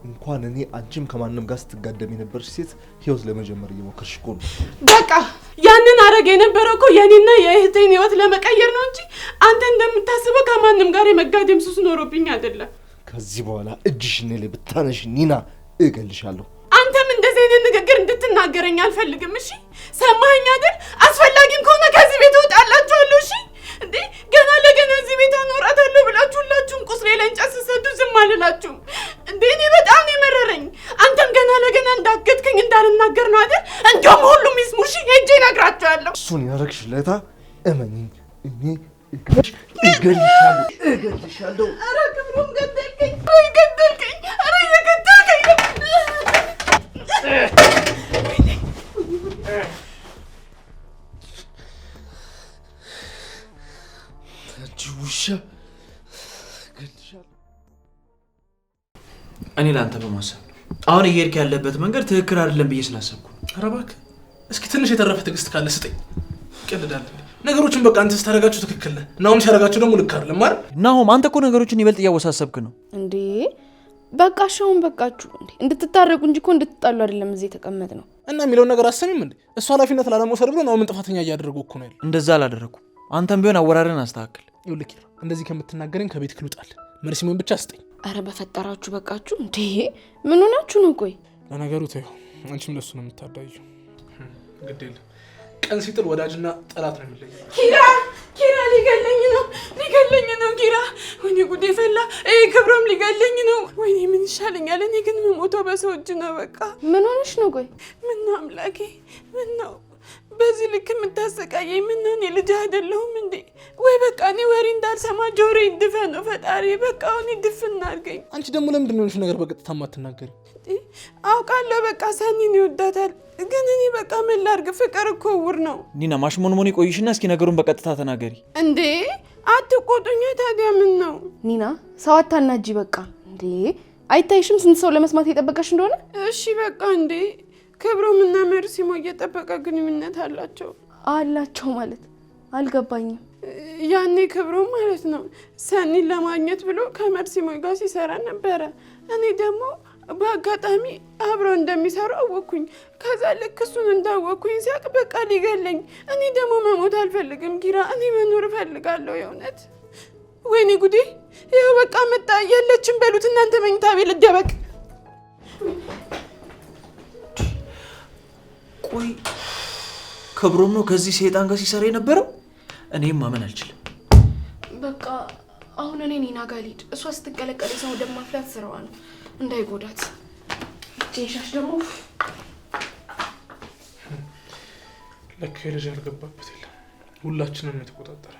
S13: እንኳን እኔ አንቺም ከማንም ጋር ስትጋደም የነበርሽ ሴት ህይወት ለመጀመር እየሞከርሽ እኮ ነው።
S6: በቃ ያንን አረግ የነበረው እኮ የኔና የእህቴን ህይወት ለመቀየር ነው እንጂ አንተ እንደምታስበው ከማንም ጋር የመጋደም ሱስ ኖሮብኝ አይደለም።
S13: ከዚህ በኋላ እጅሽ እኔ ላይ ብታነሽ ኒና እገልሻለሁ።
S6: አንተም እንደዚህ አይነት ንግግር እንድትናገረኝ አልፈልግም። እሺ ሰማኸኝ አይደል? አስፈላጊም ከሆነ ከዚህ ቤት እወጣላችኋለሁ። እሺ እንዴ ገና ለገና እዚህ ቤት አኖራታለሁ ብላችሁ ሁላችሁም ቁስሌ ላይ እንጨት ስትሰዱ ዝም አልላችሁም እንዴ? እኔ በጣም ነው የመረረኝ። አንተም ገና ለገና እንዳገድከኝ እንዳልናገር ነው አይደል? እንደውም ሁሉም ይስሙ። እሺ ሄጄ እነግራቸዋለሁ።
S13: እሱን ያደረግሽ ለታ እመኚኝ፣ እኔ እገልሻለሁ።
S6: ኧረ ክብሩም ገደልከኝ፣ ገደልከኝ፣ ኧረ እየገደልከኝ ነው።
S13: ውሻ
S12: እኔ ለአንተ በማሰብ አሁን እየሄድክ ያለበት መንገድ ትክክል አይደለም ብዬ ስላሰብኩ ነው።
S1: ኧረ እባክህ እስኪ ትንሽ የተረፈ ትዕግስት ካለ ስጠኝ። ይቀልዳል ነገሮችን በቃ አንተ ስታደርጋቸው ትክክል ነህ፣ ናሁም ሲያደርጋቸው ደግሞ ልክ አይደለም አይደል?
S12: ናሁም አንተ እኮ ነገሮችን ይበልጥ እያወሳሰብክ ነው
S2: እንዴ። በቃሻውን በቃችሁ እንዴ። እንድትታረቁ እንጂ እኮ እንድትጣሉ አይደለም እዚህ የተቀመጥ ነው።
S1: እና የሚለውን ነገር አሰሚም እንዴ? እሱ ኃላፊነት ላለመውሰድ ብሎ ናሁምን ጥፋተኛ እያደረገው እኮ ነው ያለው።
S12: እንደዛ አላደረኩም። አንተም ቢሆን አወራርን አስተካክል።
S1: ይኸውልህ ኪራ፣ እንደዚህ ከምትናገረኝ ከቤት ክልውጣል። መርሲሞን ብቻ ስጠኝ።
S2: አረ በፈጠራችሁ በቃችሁ እንዴ። ምን ሆናችሁ ነው? ቆይ
S1: ለነገሩ ተይው፣ አንቺም ለሱ ነው የምታዳዩ። ግድ የለም ቀን ሲጥል ወዳጅና ጠላት ነው የሚለየው።
S6: ኪራ ሊገለኝ ነው ኪራ። ወይኔ ጉዴ ፈላ። ክብሮም ሊገለኝ ነው። ወይኔ ምን ይሻለኛል? እኔ ግን የምሞተው በሰው እጅ ነው። በቃ
S2: ምን ሆነሽ ነው? ቆይ
S6: ምን ነው አምላኬ፣ ምን ነው በዚህ ልክ የምታሰቃየኝ? ምን ነው እኔ ልጅ አይደለሁም እንዴ? ወይ በቃ እኔ ወሬ እንዳልሰማ ጆሮ ይድፈ ነው ፈጣሪ። በቃ እኔ ድፍና አድርገኝ።
S1: አንቺ ደግሞ ለምንድን ነው ነገር በቀጥታ ማትናገሪ?
S6: አውቃለሁ በቃ ሰኒን ይወዳታል፣ ግን እኔ በቃ ምን ላድርግ? ፍቅር እኮ ውር ነው።
S12: ኒና ማሽሞንሞን ቆይሽና እስኪ ነገሩን በቀጥታ ተናገሪ።
S6: እንዴ አትቆጡኝ ታዲያ። ምን ነው
S2: ኒና፣ ሰው አታናጂ በቃ እንዴ። አይታይሽም ስንት ሰው ለመስማት የጠበቀሽ እንደሆነ?
S6: እሺ በቃ እንዴ ክብሮም እና መርሲሞ እየጠበቀ ግንኙነት አላቸው
S2: ማለት አልገባኝም።
S6: ያኔ ክብሮም ማለት ነው ሰኒን ለማግኘት ብሎ ከመርሲሞ ጋር ሲሰራ ነበረ። እኔ ደግሞ በአጋጣሚ አብረው እንደሚሰሩ አወኩኝ። ከዛ ልክ እሱን እንዳወኩኝ ሲያቅ በቃ ሊገለኝ። እኔ ደግሞ መሞት አልፈልግም ኪራ፣ እኔ መኖር እፈልጋለሁ የእውነት። ወይኔ ጉዴ፣ ይኸው በቃ መጣ። የለችም በሉት እናንተ፣ መኝታ ቤት ልደበቅ።
S12: ቆይ ክብሮም ነው ከዚህ ሰይጣን ጋር ሲሰራ የነበረው? እኔም ማመን አልችልም።
S2: በቃ አሁን እኔ ኒና ጋር ልሂድ። እሷ ስትቀለቀል ሰው ደም ማፍላት ስራዋ ነው፣ እንዳይጎዳት። ጄሻሽ ደግሞ
S1: ለካ ልጅ ያልገባበት የለም፣ ሁላችንም የተቆጣጠረ።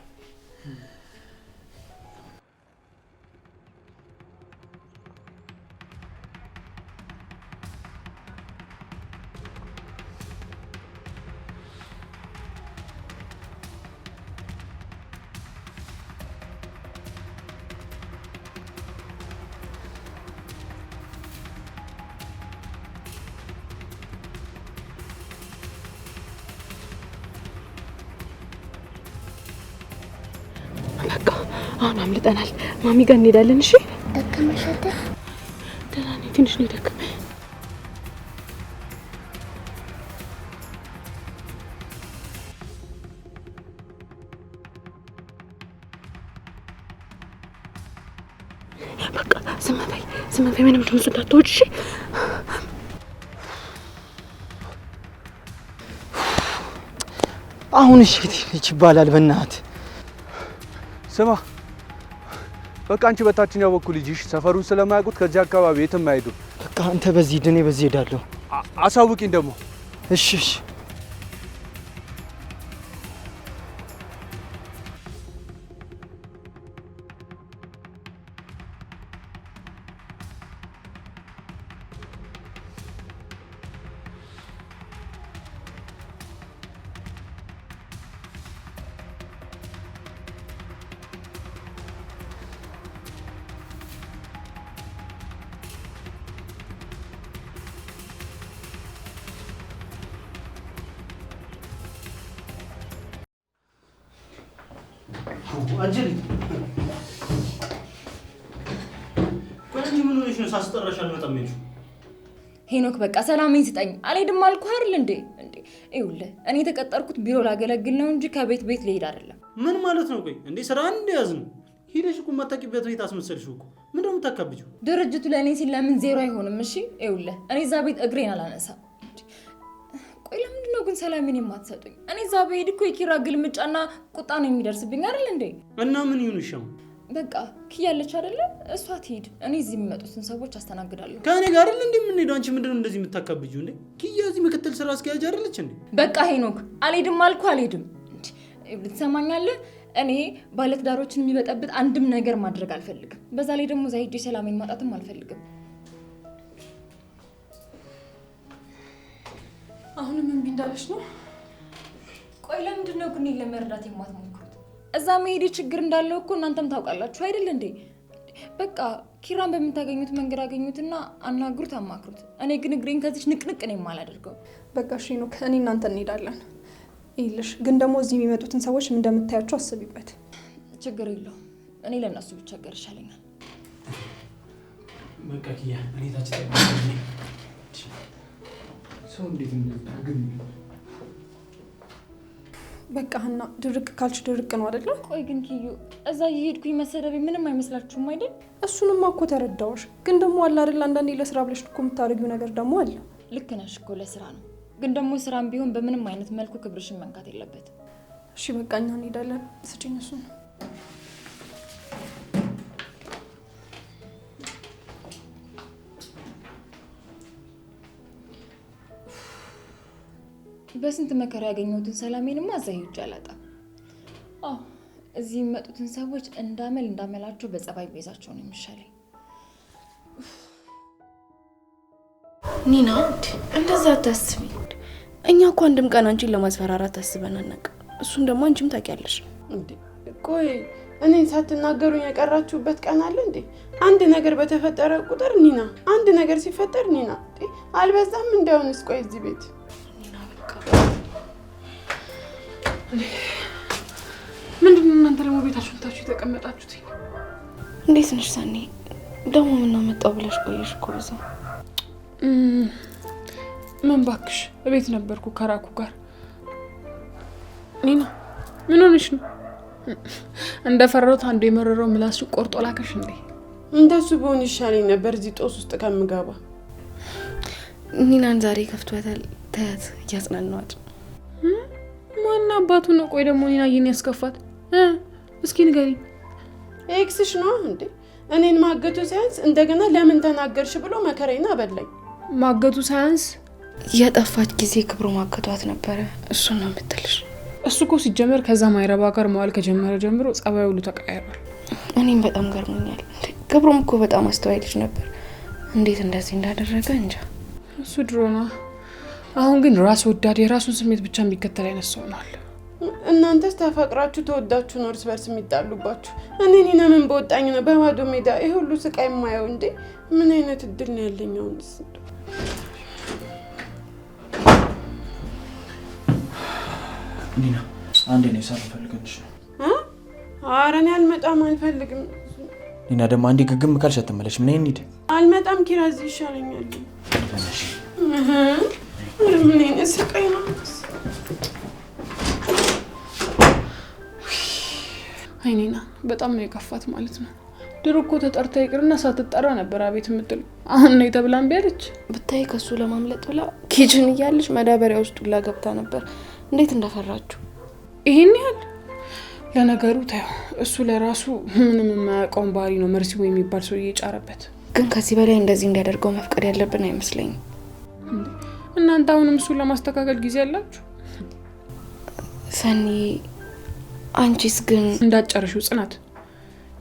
S6: አሁን አምልጠናል። ማሚ ጋር እንሄዳለን። እሺ
S4: ደከመሽ አይደል?
S6: ደህና ነኝ፣ ትንሽ ነው የደከመኝ። በቃ ዝም በይ፣ ምንም ድምፅ እንዳትወጪ እሺ?
S11: አሁን እሺ ልጅ ይባላል። በእናትህ
S5: ስማ፣ በቃ አንቺ በታችኛው በኩል ልጅሽ ሰፈሩን ስለማያውቁት ከዚህ አካባቢ የትም አይሄዱ።
S11: በቃ አንተ በዚህ ሂድ፣ እኔ በዚህ ሄዳለሁ።
S5: አሳውቂኝ ደግሞ።
S11: እሺ እሺ።
S7: አንጀሊ ቆይ እንጂ ምን ሆነሽ ነው? ሳስጠራሽ አልመጣም ያልሽው?
S14: ሄኖክ በቃ ሰላሜን ስጠኝ። አልሄድም አልኩህ አይደል እንዴ? ይኸውልህ እኔ የተቀጠርኩት ቢሮ ላገለግል ነው እንጂ ከቤት ልሄድ አይደለም።
S7: ምን ማለት ነው? ቆይ እንዴ ስራ እንደያዝ ነው ሄደሽ እኮ የማታውቂበት ቤት አስመሰልሽው እኮ። ምንድን ነው የምታካብጂው?
S14: ድርጅቱ ለእኔ ሲል ለምን ዜሮ አይሆንም? እሺ ይኸውልህ እኔ እዛ ቤት እግሬን አላነሳም። ቆይ ለምንድን ነው ግን ሰላሜን የማትሰጡኝ? እኔ እዛ ብሄድ እኮ የኪራ ግልምጫና ቁጣ ነው የሚደርስብኝ አይደል እንዴ?
S7: እና ምን ይሁንሽ?
S14: በቃ ኪያለች አይደለ? እሷ ትሄድ። እኔ እዚህ የሚመጡትን ሰዎች አስተናግዳለሁ።
S7: ከእኔ ጋር አይደል እንዴ የምንሄደው? አንቺ ምንድን ነው እንደዚህ የምታካብጂው እንዴ? ኪያ እዚህ ምክትል ስራ አስኪያጅ አይደለች እንዴ?
S14: በቃ ሄኖክ አልሄድም አልኩህ አልሄድም። ልትሰማኛለህ? እኔ ባለትዳሮችን የሚበጠብጥ አንድም ነገር ማድረግ አልፈልግም። በዛ ላይ ደግሞ እዛ ሄጄ ሰላሜን ማጣትም አልፈልግም።
S6: አሁንም እምቢ እንዳለሽ ነው?
S14: ቆይ ለምንድን ነው ግን ለመረዳት የማትሞክሩት? እዛ መሄዴ ችግር እንዳለው እኮ እናንተም ታውቃላችሁ አይደል እንዴ? በቃ ኪራን በምታገኙት መንገድ አገኙትና አናግሩት፣ አማክሩት። እኔ ግን እግሬን ከዚች ንቅንቅ ነው የማላደርገው።
S6: በቃ እሺ ነው፣ እኔ እናንተ እንሄዳለን። ይልሽ ግን ደግሞ እዚህ የሚመጡትን ሰዎች ምን እንደምታያቸው አስቢበት።
S14: ችግር የለውም፣ እኔ ለእነሱ ብቸገር ይሻለኛል።
S7: በቃ ኪያ እኔ ታች ሰው እንዴት እንደግም
S6: በቃ ሀና ድርቅ ካልሽ ድርቅ ነው አይደለ?
S14: ቆይ ግን ኪዩ እዛ እየሄድኩኝ መሰደቤ ምንም አይመስላችሁም አይደል?
S6: እሱንማ እኮ ተረዳሁሽ። ግን ደግሞ አለ አይደል አንዳንዴ ለስራ ብለሽ እኮ የምታደርጊው ነገር ደግሞ አለ።
S14: ልክ ነሽ እኮ ለስራ ነው። ግን ደግሞ ስራም ቢሆን በምንም አይነት መልኩ ክብርሽን መንካት የለበትም።
S6: እሺ በቃ እኛ እንሄዳለን። ስጪኝ እሱን።
S14: በስንት መከራ ያገኘሁትን ሰላሜንማ እዛ ሄጄ አላጣም። አዎ እዚህ የሚመጡትን ሰዎች እንዳመላቸው በጸባይ ቤዛቸው ነው የሚሻለኝ።
S2: ኒና እንደዛ አታስቢ። እኛ እኮ አንድም ቀን አንቺን ለማስፈራራት አስበን አናውቅም። እሱን ደግሞ አንቺም ታውቂያለሽ
S15: እንዴ። ቆይ እኔን ሳትናገሩኝ የቀራችሁበት ቀን አለ እንዴ? አንድ ነገር በተፈጠረ ቁጥር ኒና፣ አንድ ነገር ሲፈጠር ኒና። አልበዛም? እንደውንስ ቆይ እዚህ ቤት
S6: ምንድን ነው እናንተ ደግሞ ቤታችሁን ታችሁ የተቀመጣችሁት?
S2: እንዴት ነሽ ሰኒ? ደግሞ ምን ነው መጣው ብለሽ ቆየሽ እኮ በዛ።
S6: ምን ባክሽ ቤት ነበርኩ ከራኩ ጋር። ኒና ምን ሆነሽ ነው? እንደፈራሁት አንዱ የመረረው ምላሱ ቆርጦ ላከሽ እንዴ?
S15: እንደሱ ቢሆን ይሻለኝ ነበር እዚህ ጦስ ውስጥ ከምገባ።
S2: ኒናን ዛሬ ከፍቷታል። ታያት እያጽናናዋት።
S6: ማን አባቱ ነው? ቆይ ደግሞ ኒና ይሄን ያስከፋት? እስኪ ንገሪኝ።
S15: ኤክስሽ ነው እንዴ? እኔን ማገቱ ሳያንስ እንደገና ለምን ተናገርሽ ብሎ መከረኝና አበላኝ።
S6: ማገቱ ሳያንስ
S2: የጠፋች ጊዜ ክብሩ ማገቷት ነበረ። እሱ ነው የምትልሽ?
S6: እሱ እኮ ሲጀመር ከዛ ማይረባ ጋር መዋል ከጀመረ ጀምሮ ጸባዩ ሁሉ ተቀያይሯል።
S2: እኔም በጣም ገርሞኛል። ክብሩም እኮ በጣም አስተዋይ ልጅ ነበር። እንዴት እንደዚህ እንዳደረገ እንጃ።
S6: እሱ ድሮ ነው። አሁን ግን ራስ ወዳድ የራሱን ስሜት ብቻ የሚከተል አይነት ሰው ነው።
S15: እናንተስ ተፈቅራችሁ ተወዳችሁ ነው እርስ በርስ የሚጣሉባችሁ። እኔ ኒና ምን በወጣኝ ነው በባዶ ሜዳ ይሄ ሁሉ ስቃይ የማየው እንዴ? ምን አይነት እድል ነው ያለኝ አሁንስ?
S3: ኒና አንዴ ነው ሳልፈልግልሽ ነው።
S15: ኧረ እኔ አልመጣም፣ አልፈልግም።
S12: ኒና ደግሞ አንዴ ግግም ካልሽ አትመለሽም። ነይ እንሂድ።
S15: አልመጣም ኪራ፣ እዚህ ይሻለኛል። ምን አይነት ስቃይ ነው? አይ ኒና በጣም ነው የከፋት ማለት ነው። ድሮ እኮ ተጠርታ ይቅርና ሳትጠራ ነበር አቤት የምትል። አሁን ነው ተብላን ቢያለች።
S2: ብታይ ከሱ ለማምለጥ ብላ ኪችን እያለች መዳበሪያ ውስጥ ሁላ ገብታ ነበር። እንዴት እንደፈራችሁ!
S15: ይሄን ያህል ለነገሩ ታዩ። እሱ ለራሱ ምንም የማያውቀውን ባህሪ ነው መርሲሞ የሚባል ሰው እየጫረበት።
S2: ግን ከዚህ በላይ እንደዚህ እንዲያደርገው መፍቀድ ያለብን አይመስለኝም።
S15: እናንተ አሁንም እሱን ለማስተካከል ጊዜ አላችሁ?
S2: ሰኒ አንቺስ ግን
S15: እንዳጨርሽው ጽናት።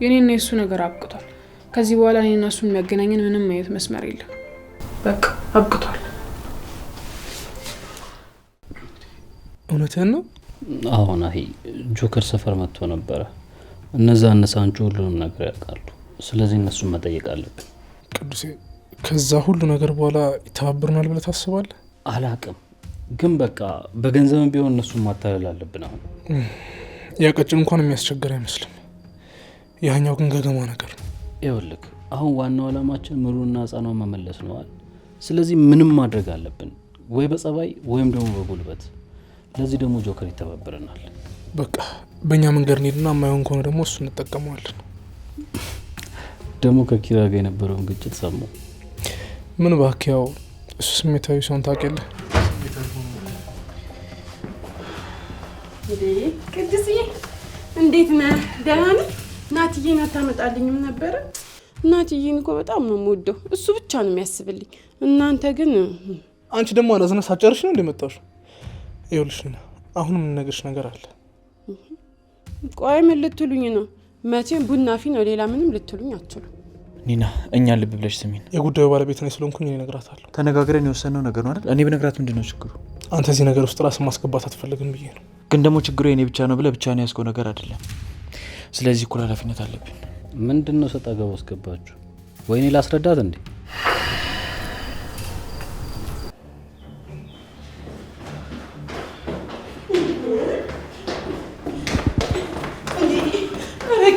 S15: የኔና የሱ ነገር አብቅቷል። ከዚህ በኋላ እኔና እሱን የሚያገናኘን ምንም አይነት መስመር የለም። በቃ አብቅቷል።
S1: እውነትህን ነው?
S16: አዎ ናሂ፣ ጆከር ሰፈር መጥቶ ነበረ። እነዛ እነሳንቹ ሁሉንም ነገር ያውቃሉ። ስለዚህ እነሱን መጠየቅ አለብን።
S1: ቅዱሴ፣ ከዛ ሁሉ ነገር በኋላ ይተባበሩናል ብለህ ታስባለህ?
S16: አላቅም፣ ግን በቃ በገንዘብም ቢሆን እነሱን ማታለል አለብን። አሁን
S1: ያቀጭን እንኳን የሚያስቸግር አይመስልም። ያኛው ግን ገገማ ነገር ነው።
S16: ይኸውልህ አሁን ዋናው ዓላማችን ምሩና ህፃኗን መመለስ ነዋል። ስለዚህ ምንም ማድረግ አለብን፣ ወይ በጸባይ ወይም ደግሞ በጉልበት። ለዚህ ደግሞ ጆከር ይተባበረናል።
S1: በቃ በእኛ መንገድ እንሂድና የማይሆን ከሆነ ደግሞ እሱ እንጠቀመዋለን።
S16: ደግሞ ከኪራ ጋር የነበረውን ግጭት ሰማሁ።
S1: ምን እባክህ፣ ያው እሱ ስሜታዊ ሰውን ታውቂያለህ።
S15: ቅድስዬ እንዴት ነህ? ደህና ነህ? ናትዬን አታመጣልኝም ነበረ? ናትዬን እኮ በጣም ነው የምወደው። እሱ ብቻ ነው የሚያስብልኝ። እናንተ ግን
S1: አንቺ ደግሞ አላዝነህ ሳጨርሽ ነው እንደመጣሽ። ይኸውልሽ አሁን የምንነግርሽ ነገር አለ።
S15: ቆይ ምን ልትሉኝ ነው? መቼም ቡና ፊ ነው፣ ሌላ ምንም ልትሉኝ አትችሉም።
S12: ኒና እኛን ልብ ብለሽ ስሚን።
S1: የጉዳዩ ባለቤት ነኝ ስለሆንኩኝ እኔ እነግራታለሁ።
S12: ተነጋግረን የወሰነው ነገር ነው አይደል? እኔ ብነግራት ምንድን ነው ችግሩ?
S1: አንተ እዚህ ነገር ውስጥ ራስን ማስገባት አትፈልግም ብዬ ነው።
S12: ግን ደግሞ ችግሩ የኔ ብቻ ነው ብለህ ብቻህን ያዝከው ነገር አይደለም። ስለዚህ እኩል ኃላፊነት አለብን።
S16: ምንድን ነው ሰጣ ገባ አስገባችሁ? ወይኔ ላስረዳት እንዴ?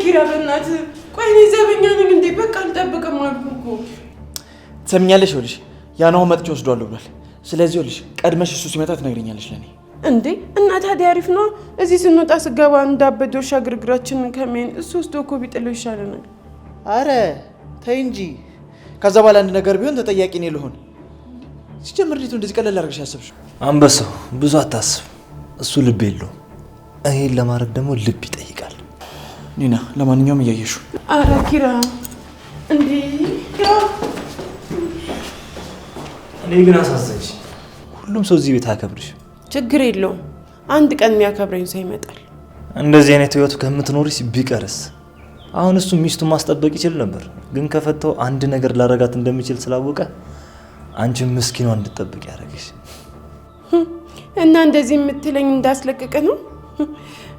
S15: ኪራ በእናትህ ቆይ፣ እኔ ዘበኛ ነኝ እንዴ? በቃ አልጠብቅም አልኩህ እኮ።
S12: ትሰምኛለሽ? ይኸውልሽ ያናው መጥቼ ወስዷለሁ ብሏል። ስለዚህ ይኸውልሽ ቀድመሽ እሱ ሲመጣ ትነግረኛለሽ ለኔ።
S15: እንዴ እና ታዲያ አሪፍ ነው። እዚህ ስንወጣ ስገባ እንዳበደ ውሻ ግርግራችንን ከሚን እሱ ወስዶ እኮ ቢጥለው ይሻለናል።
S12: አረ ተይ እንጂ። ከዛ በኋላ አንድ ነገር ቢሆን ተጠያቂ እኔ ልሆን። ሲጀምር እንዴት እንደዚህ ቀለል አድርገሽ ያሰብሽው?
S8: አንበሳው ብዙ አታስብ፣ እሱ ልብ የለውም። ይሄን ለማድረግ ደግሞ ልብ ይጠይቃል።
S12: ኒና ለማንኛውም እያየሽው።
S15: አረ ኪራ እንዴ ኪራ፣
S8: እኔ ግን አሳዘንሽ። ሁሉም ሰው እዚህ ቤት አያከብርሽ።
S15: ችግር የለውም፣ አንድ ቀን የሚያከብረኝ ሰው ይመጣል።
S8: እንደዚህ አይነት ህይወት ከምትኖሪስ ቢቀርስ? አሁን እሱ ሚስቱን ማስጠበቅ ይችል ነበር፣ ግን ከፈተው አንድ ነገር ላረጋት እንደሚችል ስላወቀ አንቺም ምስኪኗ እንድትጠብቅ ያደረገሽ።
S15: እና እንደዚህ የምትለኝ እንዳስለቅቅ ነው?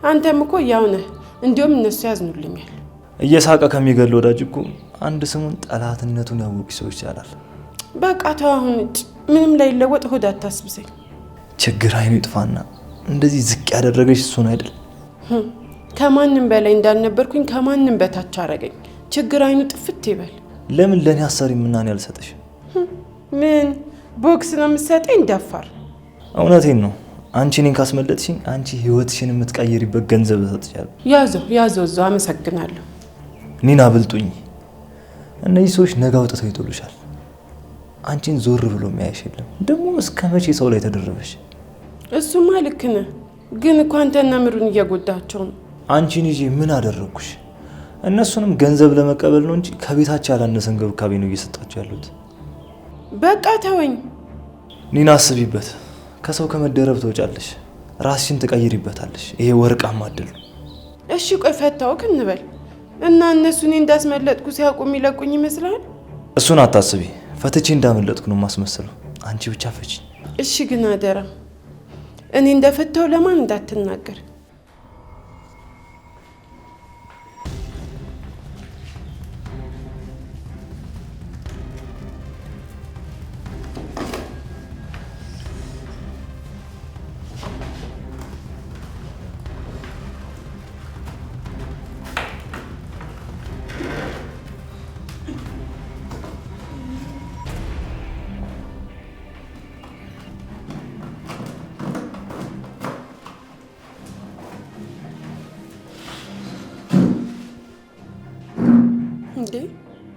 S15: አንተም እኮ ያው ነህ። እንዲሁም እነሱ ያዝኑልኛል።
S8: እየሳቀ ከሚገል ወዳጅ እኮ አንድ ስሙን ጠላትነቱን ያወቁ ሰዎች ይቻላል።
S15: በቃ ተው አሁን ምንም ላይ ለወጥ ሆድ አታስብሰኝ።
S8: ችግር አይኑ ይጥፋና እንደዚህ ዝቅ ያደረገሽ እሱን አይደል?
S15: ከማንም በላይ እንዳልነበርኩኝ ከማንም በታች አረገኝ። ችግር አይኑ ጥፍት ይበል።
S8: ለምን ለኔ አሰሪ ምናን ያልሰጠሽ?
S15: ምን ቦክስ ነው የምትሰጠኝ? ደፋር።
S8: እውነቴን ነው። አንቺ እኔን ካስመለጥሽኝ አንቺ ህይወትሽን የምትቀይሪበት ገንዘብ እሰጥሻለሁ።
S15: ያዘው እዛው። አመሰግናለሁ።
S8: ኒና ብልጡኝ። እነዚህ ሰዎች ነገ አውጥተው ይጥሉሻል። አንቺን ዞር ብሎ የሚያይሽ የለም። ደግሞ እስከ መቼ ሰው ላይ ተደረበሽ?
S15: እሱማ ልክ ነህ፣ ግን እኮ አንተና ምሩን እየጎዳቸው ነው።
S8: አንቺን ይዤ ምን አደረግኩሽ? እነሱንም ገንዘብ ለመቀበል ነው እንጂ ከቤታቸው ያላነሰ እንክብካቤ ነው እየሰጣቸው ያሉት።
S15: በቃ ተወኝ።
S8: ኒና አስቢበት። ከሰው ከመደረብ ትወጫለሽ፣ ራስሽን ትቀይሪበታለሽ። ይሄ ወርቃማ እድል ነው።
S15: እሺ ቆይ ፈታውክ እንበል እና እነሱ እኔ እንዳስመለጥኩ ሲያውቁ የሚለቁኝ ይመስላል?
S8: እሱን አታስቢ። ፈትቼ እንዳመለጥኩ ነው ማስመሰለው። አንቺ ብቻ ፈቺ።
S15: እሺ ግን አደራ እኔ እንደፈታው ለማን እንዳትናገር።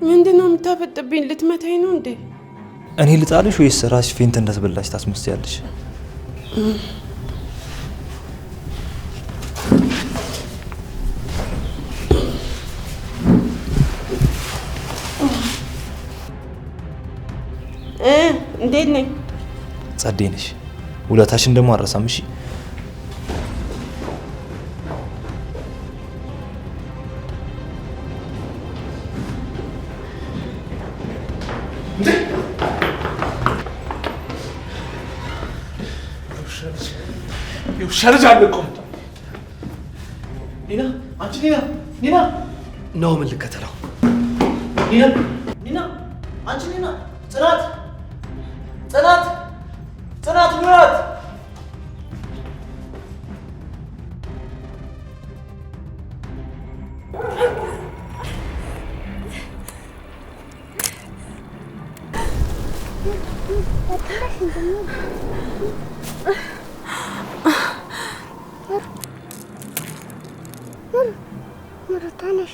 S15: ምንድነው የምታፈጥብኝ? ልትመታኝ ነው እንዴ?
S8: እኔ ልጣልሽ ወይስ ራስሽ ፌንት እንደተበላሽ ታስመስያለሽ?
S15: እንዴት ነኝ?
S8: ጸዴ ነሽ። ውለታሽን ደግሞ አረሳም። እሺ
S7: ሸርጅ አልቆም። ኒና አንቺ ኒና
S11: ነው ምን ልከተለው?
S7: ኒና አንቺ ኒና ጽናት ምራት
S4: ምሩ ተነሽ።